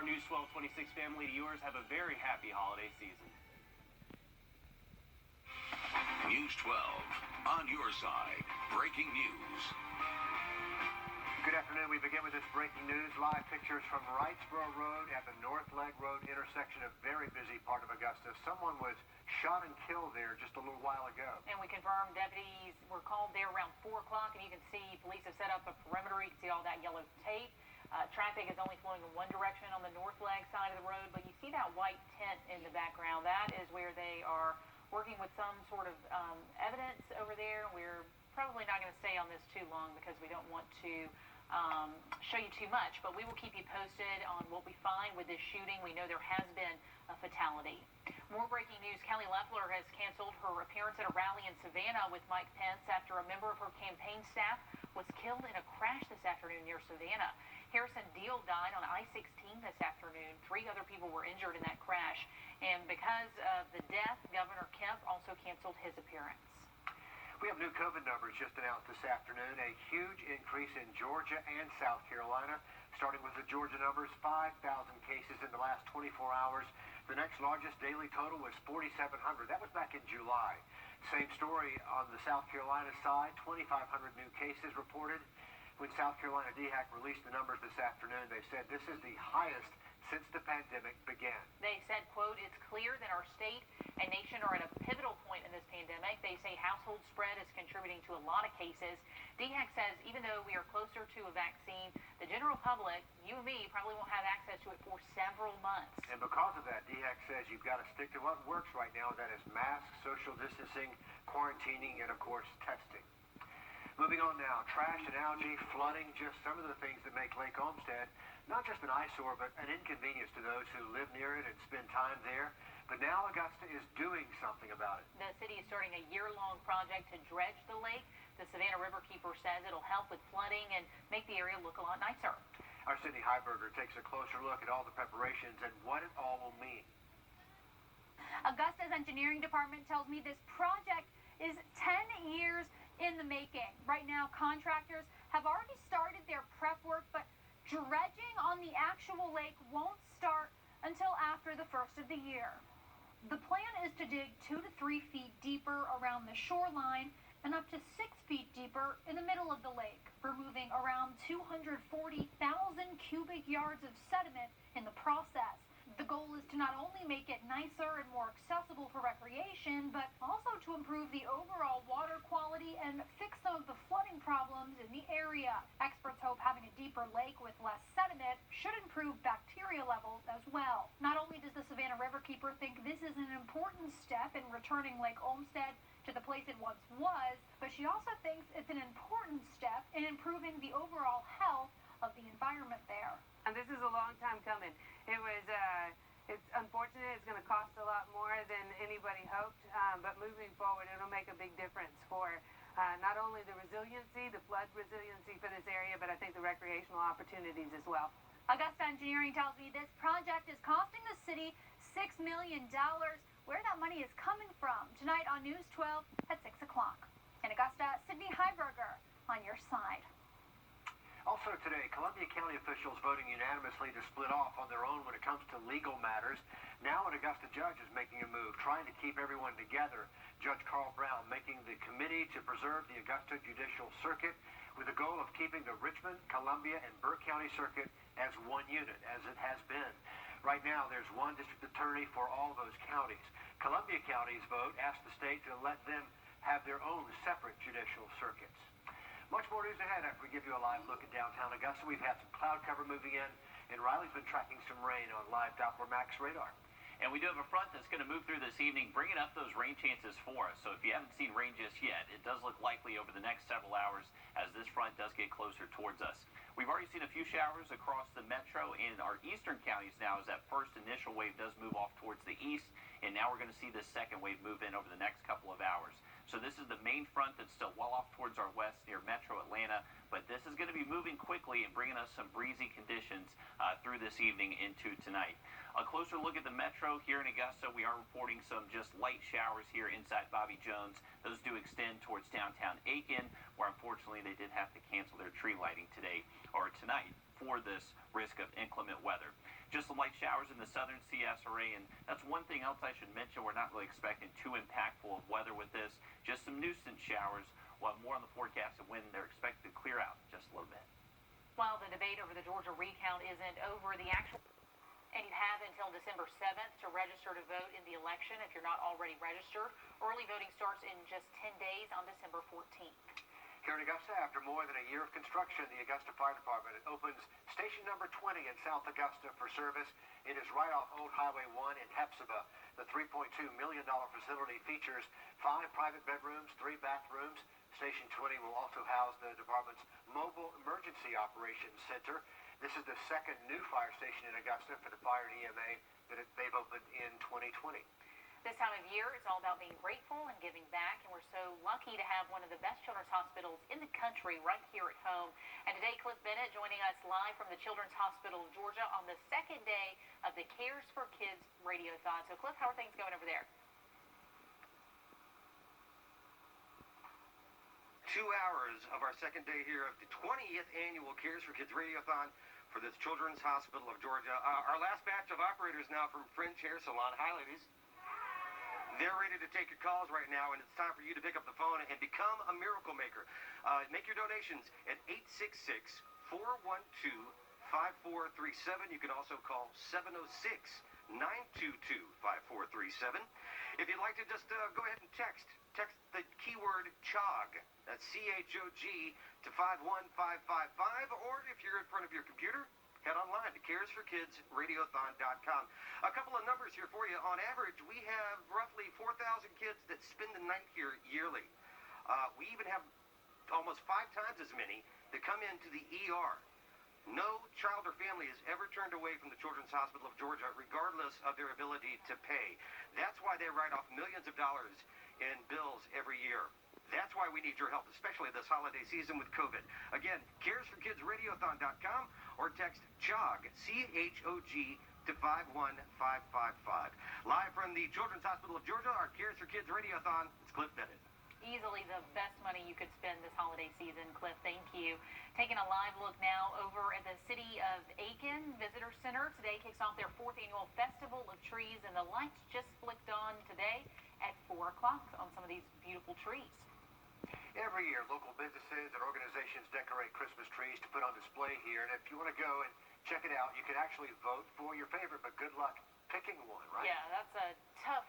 our News 1226 family to yours, have a very happy holiday season. News 12, on your side, breaking news. Good afternoon. We begin with this breaking news. Live pictures from Wrightsboro Road at the North Leg Road intersection, a very busy part of Augusta. Someone was shot and killed there just a little while ago. And we confirmed deputies were called there around 4 o'clock, and you can see police have set up a perimeter. You can see all that yellow tape. Traffic is only flowing in one direction on the North Leg side of the road, but you see that white tent in the background. That is where they are working with some sort of evidence over there. We're probably not going to stay on this too long because we don't want to show you too much, but we will keep you posted on what we find with this shooting. We know there has been a fatality. More breaking news. Kelly Loeffler has canceled her appearance at a rally in Savannah with Mike Pence after a member of her campaign staff was killed in a crash this afternoon near Savannah. Harrison Deal died on I-16 this afternoon. 3 other people were injured in that crash, and because of the death, Governor Kemp also canceled his appearance. We have new COVID numbers just announced this afternoon. A huge increase in Georgia and South Carolina. Starting with the Georgia numbers, 5,000 cases in the last 24 hours. The next largest daily total was 4,700. That was back in July. Same story on the South Carolina side, 2,500 new cases reported. When South Carolina DHAC released the numbers this afternoon, they said this is the highest since the pandemic began. They said, quote, "It's clear that our state and nation are at a pivotal point in this pandemic." They say household spread is contributing to a lot of cases. DHAC says even though we are closer to a vaccine, the general public, you and me, probably won't have access to it for several months. And because of that, DHAC says you've got to stick to what works right now. That is masks, social distancing, quarantining, and, of course, testing. Moving on now, trash and algae, flooding, just some of the things that make Lake Olmsted not just an eyesore, but an inconvenience to those who live near it and spend time there. But now Augusta is doing something about it. The city is starting a year-long project to dredge the lake. The Savannah Riverkeeper says it'll help with flooding and make the area look a lot nicer. Our Sydney Heiberger takes a closer look at all the preparations and what it all will mean. Augusta's engineering department tells me this project is 10 years in the making. Right now, contractors have already started their prep work, but dredging on the actual lake won't start until after the first of the year. The plan is to dig 2 to 3 feet deeper around the shoreline and up to 6 feet deeper in the middle of the lake, removing around 240,000 cubic yards of sediment in the process. The goal is to not only make it nicer and more accessible for recreation, but also to improve the overall water quality and fix some of the flooding problems in the area. Experts hope having a deeper lake with less sediment should improve bacteria levels as well. Not only does the Savannah Riverkeeper think this is an important step in returning Lake Olmsted to the place it once was, but she also thinks it's an important step in improving the overall health of the environment there. And this is a long time coming. It's unfortunate. It's going to cost a lot more than anybody hoped, but moving forward, it'll make a big difference for not only the resiliency, the flood resiliency for this area, but I think the recreational opportunities as well. Augusta Engineering tells me this project is costing the city $6 million. Where that money is coming from, tonight on News 12 at 6 o'clock. In Augusta, Sydney Heiberger on your side. Also today, Columbia County officials voting unanimously to split off on their own when it comes to legal matters. Now an Augusta judge is making a move, trying to keep everyone together. Judge Carl Brown making the committee to preserve the Augusta Judicial Circuit with the goal of keeping the Richmond, Columbia, and Burke County Circuit as one unit, as it has been. Right now, there's one district attorney for all those counties. Columbia County's vote asked the state to let them have their own separate judicial circuits. Much more news ahead after we give you a live look at downtown Augusta. We've had some cloud cover moving in, and Riley's been tracking some rain on live Doppler Max radar. And we do have a front that's going to move through this evening, bringing up those rain chances for us. So if you haven't seen rain just yet, it does look likely over the next several hours as this front does get closer towards us. We've already seen a few showers across the metro and our eastern counties now as that first initial wave does move off towards the east. And now we're going to see this second wave move in over the next couple of hours. So this is the main front that's still well off towards our west near metro Atlanta, but this is going to be moving quickly and bringing us some breezy conditions through this evening into tonight. A closer look at the metro here in Augusta. We are reporting some just light showers here inside Bobby Jones. Those do extend towards downtown Aiken, where unfortunately they did have to cancel their tree lighting today or tonight for this risk of inclement weather. Just some light showers in the southern CSRA, and that's one thing else I should mention. We're not really expecting too impactful of weather with this. Just some nuisance showers. We'll have more on the forecast of when they're expected to clear out in just a little bit. While the debate over the Georgia recount isn't over, the actual... And you have until December 7th to register to vote in the election if you're not already registered. Early voting starts in just 10 days on December 14th. Here in Augusta, after more than a year of construction, the Augusta Fire Department opens station number 20 in South Augusta for service. It is right off Old Highway 1 in Hepzibah. The $3.2 million facility features 5 private bedrooms, 3 bathrooms. Station 20 will also house the department's Mobile Emergency Operations Center. This is the second new fire station in Augusta for the fire and EMA that they've opened in 2020. This time of year, it's all about being grateful and giving back, and we're so lucky to have one of the best children's hospitals in the country right here at home. And today, Cliff Bennett joining us live from the Children's Hospital of Georgia on the second day of the Cares for Kids Radiothon. So, Cliff, how are things going over there? 2 hours of our second day here of the 20th annual Cares for Kids Radiothon for this Children's Hospital of Georgia. Our last batch of operators now from Fringe Hair Salon. Hi, ladies. They're ready to take your calls right now, and it's time for you to pick up the phone and become a miracle maker. Make your donations at 866-412-5437. You can also call 706-922-5437. If you'd like to just go ahead and text the keyword CHOG, that's C-H-O-G, to 51555, or if you're in front of your computer, head online to caresforkidsradiothon.com. A couple of numbers here for you. On average, we have roughly 4,000 kids that spend the night here yearly. We even have almost 5 times as many that come into the ER. No child or family is ever turned away from the Children's Hospital of Georgia, regardless of their ability to pay. That's why they write off millions of dollars in bills every year. That's why we need your help, especially this holiday season with COVID. Again, caresforkidsradiothon.com or text CHOG, C-H-O-G, to 51555. Live from the Children's Hospital of Georgia, our Cares for Kids Radiothon, it's Cliff Bennett. Easily the best money you could spend this holiday season, Cliff. Thank you. Taking a live look now over at the City of Aiken Visitor Center. Today kicks off their 4th annual Festival of Trees, and the lights just flicked on today at 4 o'clock on some of these beautiful trees. Every year, local businesses and organizations decorate Christmas trees to put on display here. And if you want to go and check it out, you can actually vote for your favorite, but good luck picking one, right? Yeah, that's a tough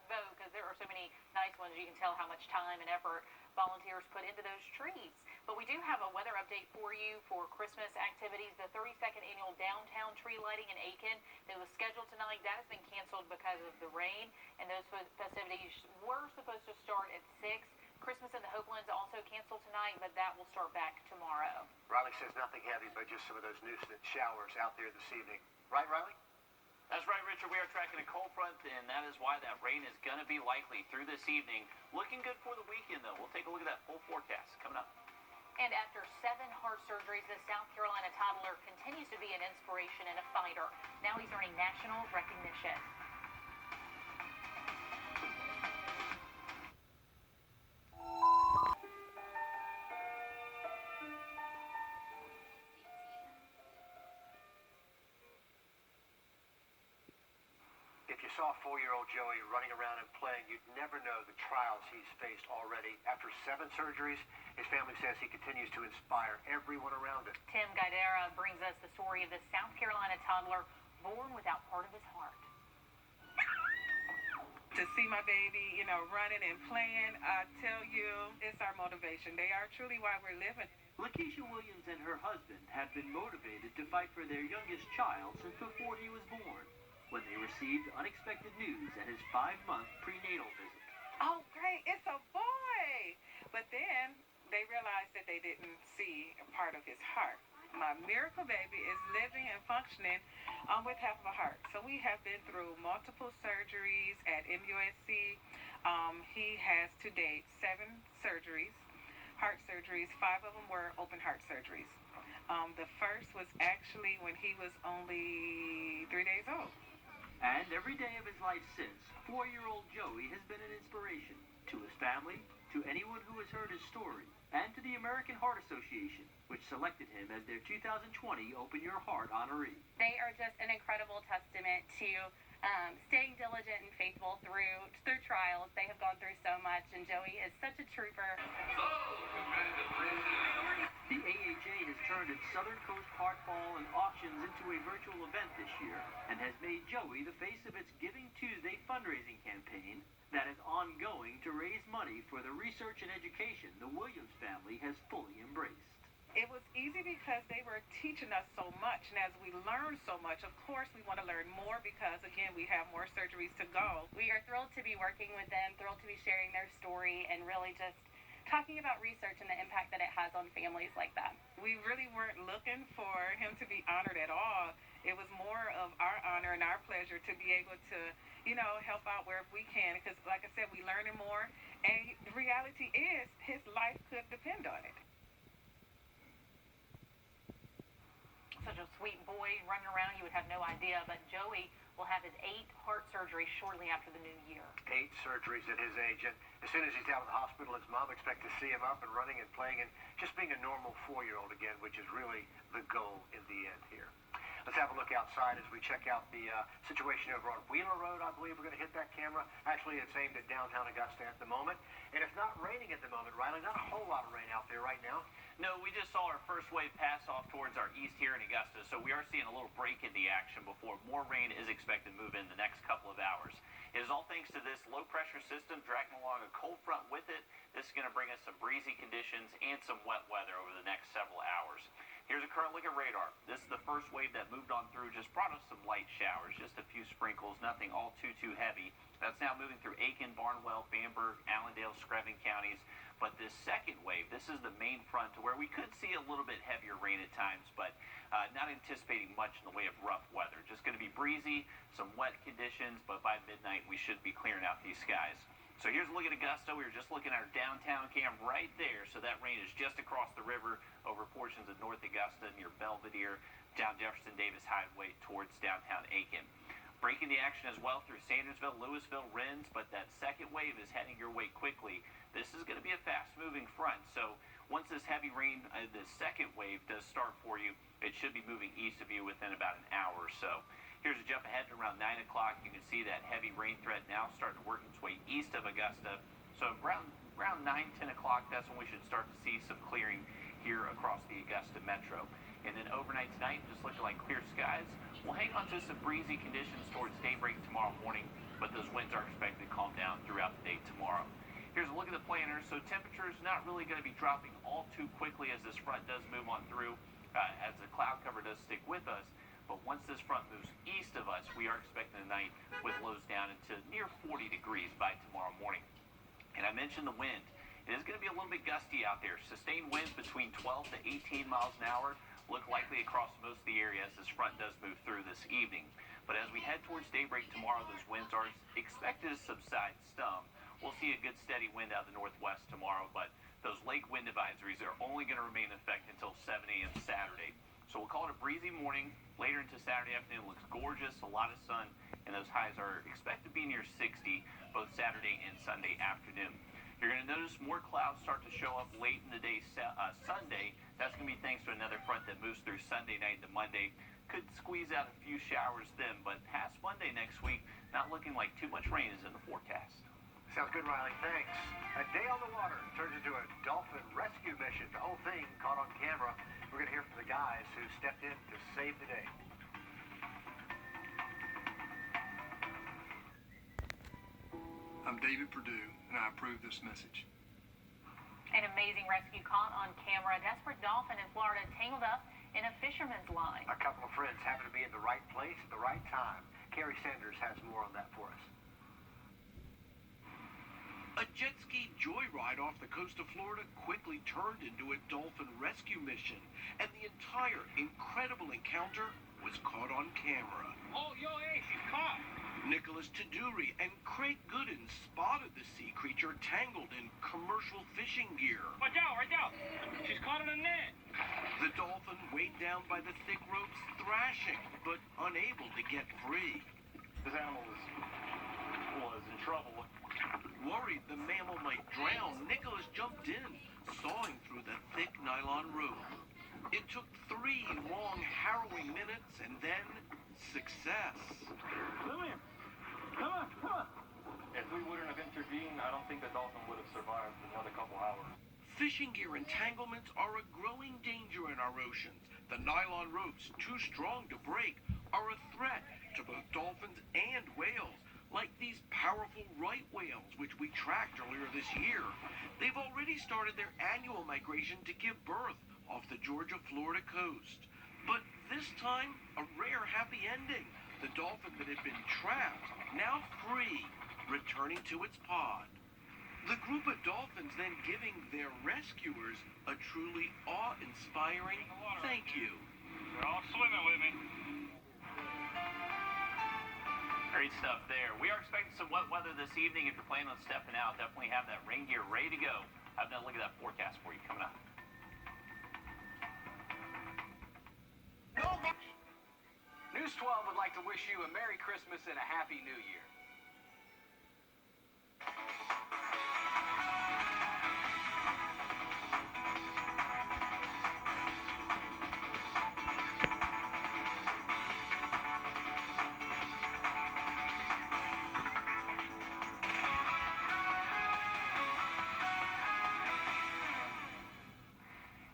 vote because there are so many nice ones. You can tell how much time and effort volunteers put into those trees. But we do have a weather update for you for Christmas activities. The 32nd annual downtown tree lighting in Aiken that was scheduled tonight, that has been canceled because of the rain. And those festivities were supposed to start at 6. Christmas in the Hopelands also canceled tonight, but that will start back tomorrow. Riley says nothing heavy, but just some of those nuisance showers out there this evening. Right, Riley? That's right, Richard. We are tracking a cold front, and that is why that rain is going to be likely through this evening. Looking good for the weekend, though. We'll take a look at that full forecast coming up. And after 7 heart surgeries, this South Carolina toddler continues to be an inspiration and a fighter. Now he's earning national recognition. If you saw 4-year-old Joey running around and playing, you'd never know the trials he's faced already. After 7 surgeries, his family says he continues to inspire everyone around him. Tim Guidera brings us the story of the South Carolina toddler born without part of his heart. To see my baby, running and playing, I tell you, it's our motivation. They are truly why we're living. Lakeisha Williams and her husband have been motivated to fight for their youngest child since before he was born, when they received unexpected news at his 5-month prenatal visit. Oh, great, it's a boy! But then they realized that they didn't see a part of his heart. My miracle baby is living and functioning with half of a heart. So we have been through multiple surgeries at MUSC. He has to date 7 surgeries. heart surgeries. 5 of them were open heart surgeries. The first was actually when he was only 3 days old. And every day of his life since, 4-year-old Joey has been an inspiration to his family, to anyone who has heard his story, and to the American Heart Association, which selected him as their 2020 Open Your Heart honoree. They are just an incredible testament to staying diligent and faithful through trials. They have gone through so much, and Joey is such a trooper. The AHA has turned its Southern Coast Heart Ball and auctions into a virtual event this year and has made Joey the face of its Giving Tuesday fundraising campaign that is ongoing to raise money for the research and education the Williams family has fully embraced. It was easy because they were teaching us so much, and as we learned so much, of course we want to learn more because, again, we have more surgeries to go. We are thrilled to be working with them, thrilled to be sharing their story, and really just talking about research and the impact that it has on families like that. We really weren't looking for him to be honored at all. It was more of our honor and our pleasure to be able to, help out wherever we can because, like I said, we learning more, and the reality is his life could depend on it. Such a sweet boy running around, you would have no idea, but Joey will have his 8th heart surgery shortly after the new year. 8 surgeries at his age, and as soon as he's out of the hospital, his mom expects to see him up and running and playing and just being a normal 4-year-old again, which is really the goal in the end here. Let's have a look outside as we check out the situation over on Wheeler Road. I believe we're going to hit that camera. Actually, it's aimed at downtown Augusta at the moment. And it's not raining at the moment, Riley. Not a whole lot of rain out there right now. No, we just saw our first wave pass off towards our east here in Augusta, so we are seeing a little break in the action before more rain is expected to move in the next couple of hours. It is all thanks to this low-pressure system dragging along a cold front with it. This is going to bring us some breezy conditions and some wet weather over the next several hours. Here's a current look at radar. This is the first wave that moved on through, just brought us some light showers, just a few sprinkles, nothing all too heavy. That's now moving through Aiken, Barnwell, Bamberg, Allendale, Screven counties. But this second wave, this is the main front to where we could see a little bit heavier rain at times, but not anticipating much in the way of rough weather. Just going to be breezy, some wet conditions, but by midnight we should be clearing out these skies. So here's a look at Augusta. We were just looking at our downtown cam right there. So that rain is just across the river over portions of North Augusta near Belvedere, down Jefferson Davis Highway towards downtown Aiken. Breaking the action as well through Sandersville, Louisville, Rennes, but that second wave is heading your way quickly. This is going to be a fast-moving front. So once this heavy rain, this second wave does start for you, it should be moving east of you within about an hour or so. Here's a jump ahead to around 9 o'clock. You can see that heavy rain threat now starting to work its way east of Augusta. So around 9, 10 o'clock, that's when we should start to see some clearing here across the Augusta metro. And then overnight tonight, just looking like clear skies. We'll hang on to some breezy conditions towards daybreak tomorrow morning, but those winds are expected to calm down throughout the day tomorrow. Here's a look at the planner. So temperatures not really going to be dropping all too quickly as this front does move on through, as the cloud cover does stick with us. But once this front moves east of us, we are expecting a night with lows down into near 40 degrees by tomorrow morning. And I mentioned the wind. It is going to be a little bit gusty out there. Sustained winds between 12 to 18 miles an hour look likely across most of the area as this front does move through this evening. But as we head towards daybreak tomorrow, those winds are expected to subside some. We'll see a good steady wind out of the northwest tomorrow, but those lake wind advisories are only going to remain in effect until 7 a.m. Saturday. So we'll call it a breezy morning. Later into Saturday afternoon, it looks gorgeous, a lot of sun, and those highs are expected to be near 60 both Saturday and Sunday afternoon. You're going to notice more clouds start to show up late in the day Sunday. That's going to be thanks to another front that moves through Sunday night to Monday. Could squeeze out a few showers then, but past Monday next week, not looking like too much rain is in the forecast. Sounds good, Riley. Thanks. A day on the water turns into a dolphin rescue mission. The whole thing caught on camera. We're going to hear from the guys who stepped in to save the day. I'm David Wrdw, and I approve this message. An amazing rescue caught on camera. A desperate dolphin in Florida tangled up in a fisherman's line. A couple of friends happen to be in the right place at the right time. Carrie Sanders has more on that for us. A jet ski joyride off the coast of Florida quickly turned into a dolphin rescue mission, and the entire incredible encounter was caught on camera. Oh, hey, she's caught. Nicholas Taduri and Craig Gooden spotted the sea creature tangled in commercial fishing gear. Watch out! She's caught in a net. The dolphin, weighed down by the thick ropes, thrashing, but unable to get free. This animal was in trouble. Worried the mammal might drown, Nicholas jumped in, sawing through the thick nylon rope. It took 3 long, harrowing minutes, and then success. Come here. Come on. If we wouldn't have intervened, I don't think the dolphin would have survived another couple hours. Fishing gear entanglements are a growing danger in our oceans. The nylon ropes, too strong to break, are a threat to both dolphins and whales, like these powerful right whales, which we tracked earlier this year. They've already started their annual migration to give birth off the Georgia-Florida coast. But this time, a rare happy ending. The dolphin that had been trapped, now free, returning to its pod. The group of dolphins then giving their rescuers a truly awe-inspiring thank you. They're all swimming with me. Great stuff there. We are expecting some wet weather this evening. If you're planning on stepping out, definitely have that rain gear ready to go. Have another look at that forecast for you coming up. News 12 would like to wish you a Merry Christmas and a Happy New Year.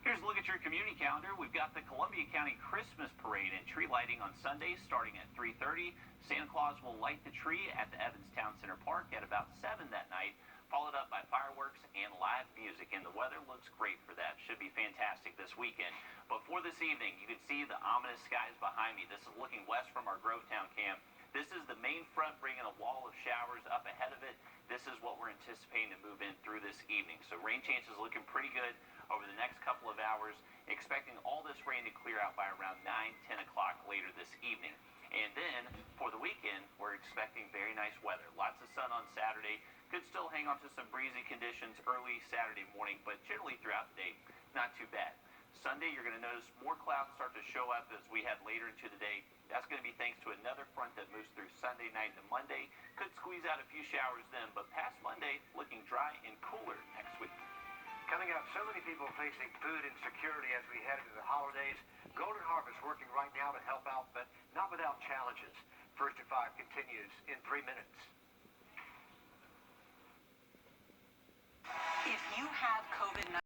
Here's a look at your community calendar. We've got the Columbia County Christmas Parade and tree lighting on Sunday starting at 3:30. Santa Claus will light the tree at the Evans Town Center Park at about 7 that night, followed up by fireworks and live music. And the weather looks great for that. Should be fantastic this weekend. But for this evening, you can see the ominous skies behind me. This is looking west from our Grovetown camp. This is the main front bringing a wall of showers up ahead of it. This is what we're anticipating to move in through this evening. So rain chances looking pretty good over the next couple of hours. Expecting all this rain to clear out by around 9-10 o'clock later this evening. And then for the weekend, we're expecting very nice weather. Lots of sun on Saturday. Could still hang on to some breezy conditions early Saturday morning, but generally throughout the day, not too bad. Sunday, you're going to notice more clouds start to show up as we head later into the day. That's going to be thanks to another front that moves through Sunday night to Monday. Could squeeze out a few showers then, but past Monday, looking dry and cooler next week. Coming up, so many people facing food insecurity as we head into the holidays. Golden Harvest working right now to help out, but not without challenges. First at 5 continues in 3 minutes.